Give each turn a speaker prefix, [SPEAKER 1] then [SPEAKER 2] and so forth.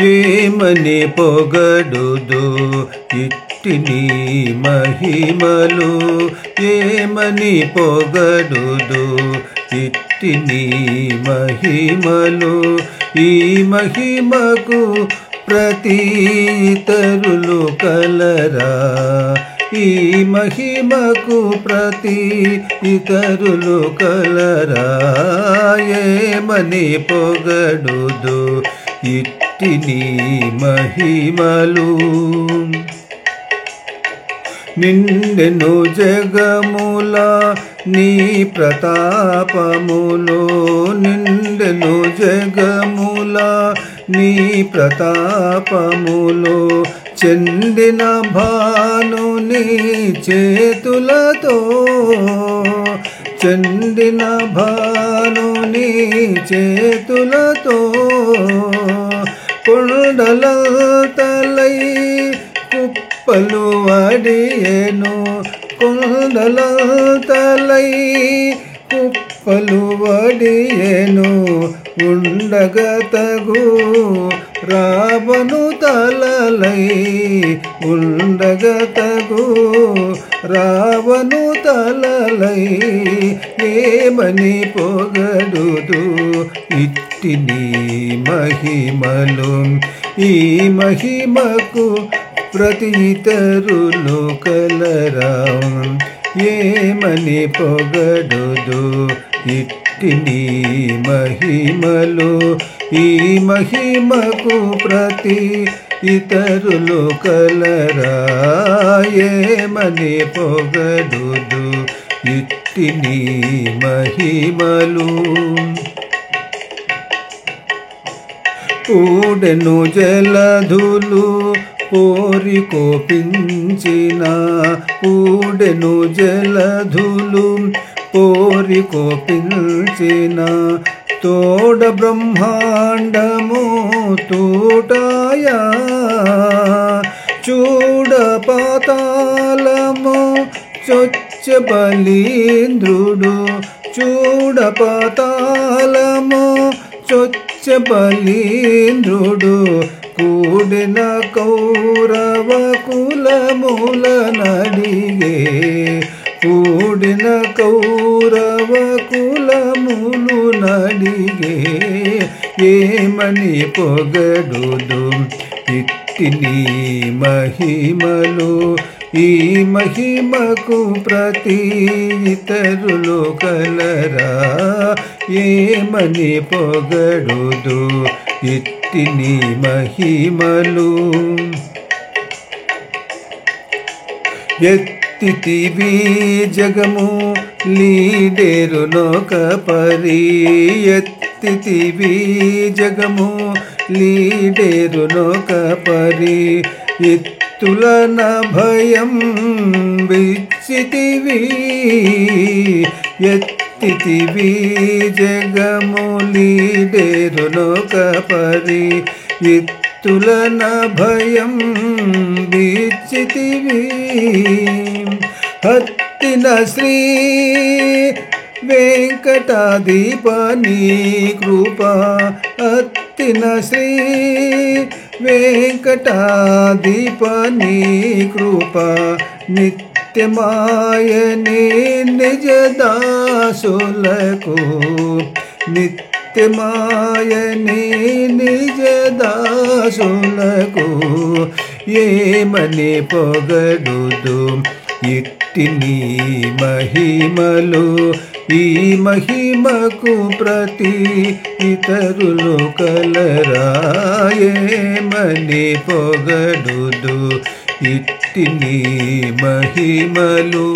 [SPEAKER 1] ఏమని పొగడుదు ఇట్టి నీ మహిమలు, ఏమని పొగడుదు ఇట్టి నీ మహిమలు. ఈ మహిమకు ప్రతి ఇతరులు కలరా, ఈ మహిమకు ప్రతి ఇతరులు కలరా. ఏమని పొగడుదు ఇట్టి నీ మహిమలు. నిండెను జగముల నీ ప్రతాపములో, నిండెను జగముల నీ ప్రతాపములో. చెందిన భానుని చేతులతో, చెందిన భానుని చేతులతో. కొండలతలై కుప్పలు వడియెను, కొండలతలై కుప్పలు వడియెను. ఉండగతగు రావణు తలలై, ఉండగతగు రావణు తలలై. ఏమని పొగడుదు ఇట్టి నీ మహిమలు. ఈ మహిమకు ప్రతి ఇతరులు కలరా. ఏమని పొగడుదు ఇట్టి నీ మహిమలు. ఈ మహిమకు ప్రతి ఇతరులు కలరా. ఏమని పొగడుదు ఇట్టి నీ మహిమలు. కూడెను జలధులు పోరి కోపించిన, కూడెను జలధులు పోరి కోపించిన. తోడ బ్రహ్మాండము తూటాయా, చూడ పాతాళము చొచ్చ బలీంద్రుడు, చూడ పాతాళము చొచ్చ బలీంద్రుడు. కూడిన కౌరవ కులముల నడిగే, కూడిన కౌరవ కులములు నడిగే. ఏమని పొగడుదు ఇట్టి నీ మహిమలు. ఈ మహిమకు ప్రతి ఇతరులు కలరా. ఏమని పొగడుదు ఇట్టి నీ మహిమలు. ఎత్తితివి జగము లీడేరునొక పరి, ఎత్తితివి జగము లీడేరునొక పరి. ఎత్తులన భయం విచ్చితివి, ఎత్తితివి జగము లీడేరునొక పరి. ఎత్తులన భయం విచ్చితివి. హత్తిన శ్రీ వెంకటాధిపని కృప, హత్తిన శ్రీ వెంకటాధిపని కృప. నిత్యమాయని నిజ దాసులకు, నిత్యమాయని నిజ దాసులకు. ఏమని పొగడుదు ఇట్టి నీ మహిమలు. ఈ మహిమకు ప్రతి ఇతరులు కలరా. ఏమని పొగడుదు ఇట్టి నీ మహిమలు.